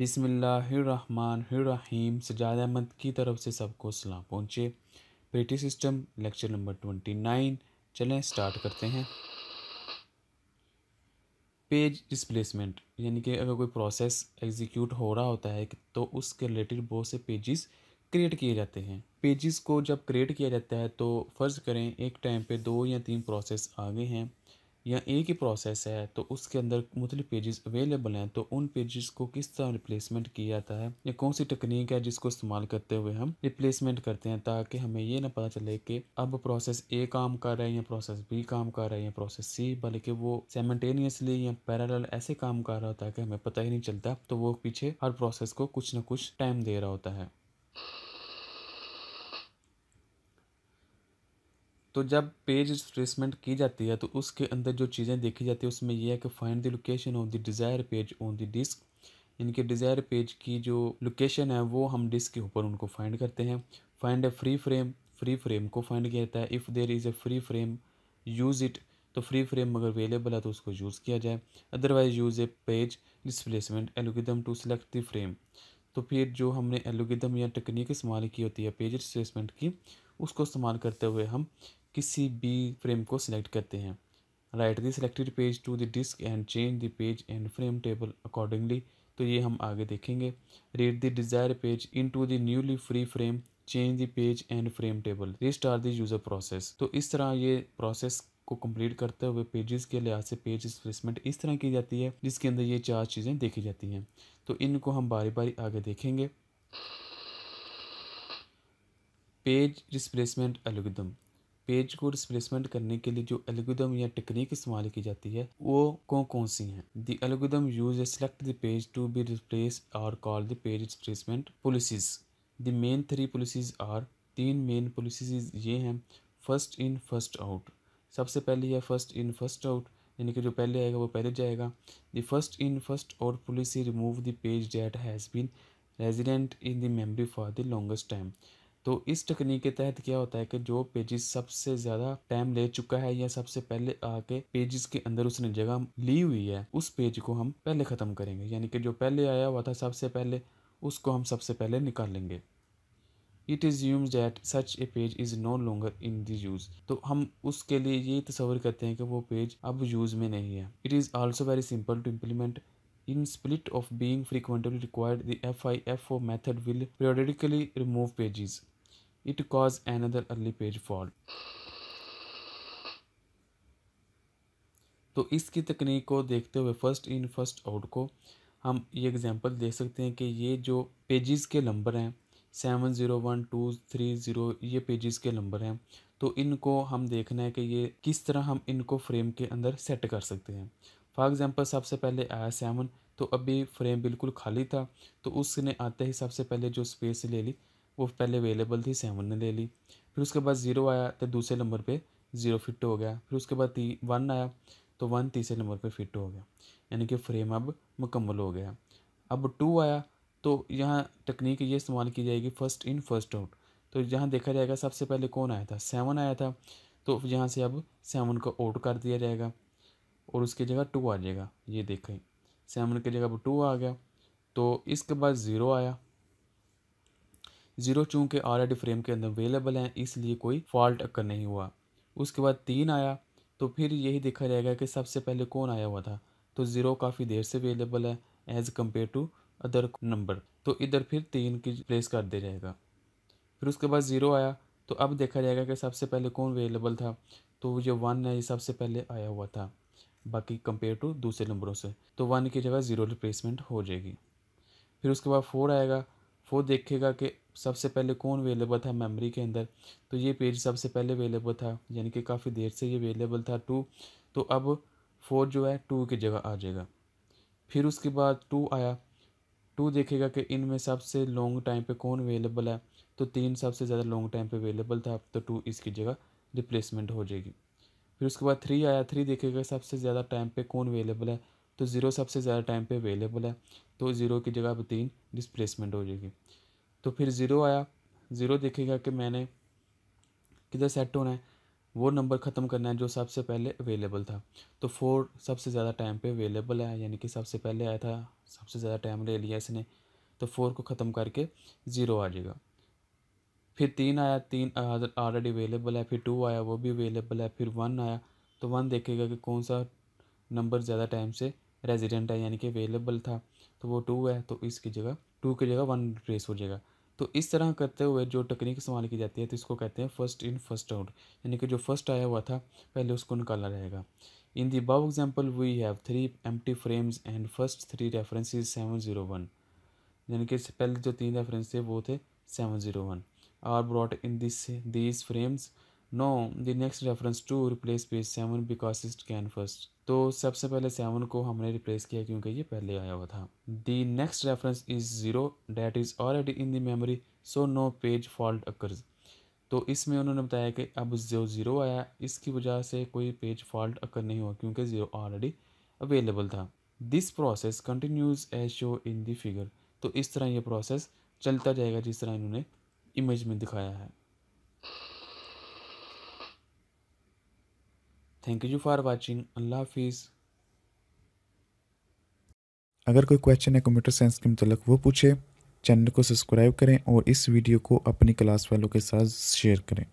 बिस्मिल्लाहिर्रहमानिर्रहीम। सजाद अहमद की तरफ से सबको सलाम पहुँचे। पेटी सिस्टम लेक्चर नंबर 29। चलें स्टार्ट करते हैं। पेज डिस्प्लेसमेंट यानी कि अगर कोई प्रोसेस एग्जीक्यूट हो रहा होता है तो उसके रिलेटेड बहुत से पेजेस क्रिएट किए जाते हैं। पेजेस को जब क्रिएट किया जाता है तो फ़र्ज़ करें एक टाइम पे 2 या 3 प्रोसेस आगे हैं या एक ही प्रोसेस है तो उसके अंदर मुख्तलिफ पेजेस अवेलेबल हैं, तो उन पेजेस को किस तरह रिप्लेसमेंट किया जाता है या कौन सी टेक्निक है जिसको इस्तेमाल करते हुए हम रिप्लेसमेंट करते हैं, ताकि हमें ये ना पता चले कि अब प्रोसेस ए काम कर रहा है या प्रोसेस बी काम कर रहा है या प्रोसेस सी, बल्कि वो साइमल्टेनियसली या पैरेलल ऐसे काम कर रहा होता है कि हमें पता ही नहीं चलता। तो वो पीछे हर प्रोसेस को कुछ ना कुछ टाइम दे रहा होता है। तो जब पेज रिप्लेसमेंट की जाती है तो उसके अंदर जो चीज़ें देखी जाती है उसमें यह है कि find the location of the desire page on the disk, यानी कि डिज़ायर पेज की जो लोकेशन है वो हम डिस्क के ऊपर उनको फाइंड करते हैं। फाइंड अ फ्री फ्रेम को फाइंड किया जाता है। If there is a free frame use it, तो फ्री फ्रेम अगर अवेलेबल है तो उसको यूज़ किया जाए। Otherwise use a page displacement algorithm to select the frame. तो फिर जो हमने एल्गोरिथम या टेक्निक इस्तेमाल की होती है पेज डिस्प्लेसमेंट की, उसको इस्तेमाल करते हुए हम किसी भी फ्रेम को सिलेक्ट करते हैं। Write the selected page to the disk and change the page and frame table accordingly. तो ये हम आगे देखेंगे। Read the desire page into the newly free frame, change the page and frame table, restart the user process. तो इस तरह ये process को कंप्लीट करते हुए पेजेस के लिहाज से पेज डिस्प्लेसमेंट इस तरह की जाती है जिसके अंदर ये 4 चीज़ें देखी जाती हैं। तो इनको हम बारी बारी आगे देखेंगे। पेज डिस्प्लेसमेंट एल्गोरिथम, पेज को डिस्प्लेसमेंट करने के लिए जो एल्गोरिथम या टेक्निक इस्तेमाल की जाती है वो कौन सी हैं। The algorithm use select the page to be replace और call the page displacement policies. The main 3 policies are, 3 main policies ये हैं। फर्स्ट इन फर्स्ट आउट, सबसे पहली है फर्स्ट इन फर्स्ट आउट, यानी कि जो पहले आएगा वो पहले जाएगा। The first in first out policy remove the page that has been resident in the memory for the longest time. तो इस तकनीक के तहत क्या होता है कि जो पेजेस सबसे ज़्यादा टाइम ले चुका है या सबसे पहले आके पेजेस के अंदर उसने जगह ली हुई है, उस पेज को हम पहले ख़त्म करेंगे, यानी कि जो पहले आया हुआ था सबसे पहले उसको हम सबसे पहले निकालेंगे। It is assumes that such a page is no longer in the use. तो हम उसके लिए ये तस्वर करते हैं कि वो पेज अब यूज़ में नहीं है। It is also very simple to implement in split of being frequently required the FIFO method will periodically remove pages it cause another early page fault। तो इसकी तकनीक को देखते हुए फर्स्ट इन फर्स्ट आउट को हम ये एग्जांपल दे सकते हैं कि ये जो पेजेस के नंबर हैं 701230, ये पेजेस के नंबर हैं। तो इनको हम देखना है कि ये किस तरह हम इनको फ्रेम के अंदर सेट कर सकते हैं। फॉर एग्जांपल सबसे पहले आया 7, तो अभी फ्रेम बिल्कुल खाली था, तो उसने आते ही सबसे पहले जो स्पेस ले ली वो पहले अवेलेबल थी 7 ने ले ली। फिर उसके बाद 0 आया तो दूसरे नंबर पे 0 फिट हो गया। फिर उसके बाद 1 आया तो 1 तीसरे नंबर पे फिट हो गया, यानी कि फ्रेम अब मुकम्मल हो गया। अब 2 आया तो यहाँ टेक्निक ये इस्तेमाल की जाएगी फर्स्ट इन फर्स्ट आउट। तो यहाँ देखा जाएगा सबसे पहले कौन आया था, 7 आया था, तो यहाँ से अब 7 को आउट कर दिया जाएगा और उसकी जगह 2 आ जाएगा। ये देखें 7 की जगह अब 2 आ गया। तो इसके बाद 0 आया, 0 चूँकि ऑलरेडी फ्रेम के अंदर अवेलेबल हैं इसलिए कोई फॉल्ट अकर नहीं हुआ। उसके बाद 3 आया, तो फिर यही देखा जाएगा कि सबसे पहले कौन आया हुआ था, तो 0 काफ़ी देर से अवेलेबल है as compare to other number, तो इधर फिर 3 की प्लेस कर दिया जाएगा। फिर उसके बाद 0 आया, तो अब देखा जाएगा कि सबसे पहले कौन अवेलेबल था, तो जो 1 है ये सबसे पहले आया हुआ था बाकी कंपेयर टू दूसरे नंबरों से, तो 1 की जगह 0 रिप्लेसमेंट हो जाएगी। फिर उसके बाद 4 आएगा, 4 देखेगा कि सबसे पहले कौन अवेलेबल था मेमोरी के अंदर, तो ये पेज सबसे पहले अवेलेबल था, यानी कि काफ़ी देर से ये अवेलेबल था 2, तो अब 4 जो है 2 की जगह आ जाएगा। फिर उसके बाद 2 आया, 2 देखेगा कि इनमें सबसे लॉन्ग टाइम पे कौन अवेलेबल है, तो 3 सबसे ज़्यादा लॉन्ग टाइम पे अवेलेबल था, तो 2 इसकी जगह रिप्लेसमेंट हो जाएगी। फिर उसके बाद 3 आया, 3 देखेगा सबसे ज़्यादा टाइम पे कौन अवेलेबल है, तो 0 सबसे ज़्यादा टाइम पे अवेलेबल है, तो 0 की जगह अब 3 डिस्प्लेसमेंट हो जाएगी। तो फिर 0 आया, 0 देखेगा कि मैंने किधर सेट होना है, वो नंबर ख़त्म करना है जो सबसे पहले अवेलेबल था। तो 4 सबसे ज़्यादा टाइम पे अवेलेबल है, यानी कि सबसे पहले आया था, सबसे ज़्यादा टाइम ले लिया इसने, तो 4 को ख़त्म करके 0 आ जाएगा। फिर 3 आया, 3 ऑलरेडी अवेलेबल है। फिर 2 आया, वो भी अवेलेबल है। फिर 1 आया, तो 1 देखेगा कि कौन सा नंबर ज़्यादा टाइम से रेजिडेंट है, यानी कि अवेलेबल था, तो वो 2 है, तो इसकी जगह 2 की जगह 1 रिप्लेस हो जाएगा। तो इस तरह करते हुए जो टेक्निक इस्तेमाल की जाती है, तो इसको कहते हैं फर्स्ट इन फर्स्ट आउट, यानी कि जो फर्स्ट आया हुआ था पहले उसको निकालना रहेगा। In the above example we have 3 empty frames and first 3 references 701, यानी कि पहले जो 3 रेफरेंस थे वो थे 701 are brought in these frames. No the next reference to replace page 7 because it can first. तो सबसे पहले 7 को हमने रिप्लेस किया क्योंकि ये पहले आया हुआ था। The next reference is 0 that is already in the memory, so no page fault occurs. तो इसमें उन्होंने बताया कि अब जो 0 आया इसकी वजह से कोई पेज फॉल्ट अकर नहीं हुआ क्योंकि 0 ऑलरेडी अवेलेबल था। This process continues as show in the figure. तो इस तरह ये प्रोसेस चलता जाएगा जिस तरह इन्होंने इमेज में दिखाया है। Thank you for watching. अल्लाह हाफिज़। अगर कोई क्वेश्चन है कंप्यूटर साइंस के मतलब वो पूछे, चैनल को सब्सक्राइब करें और इस वीडियो को अपनी क्लास वालों के साथ शेयर करें।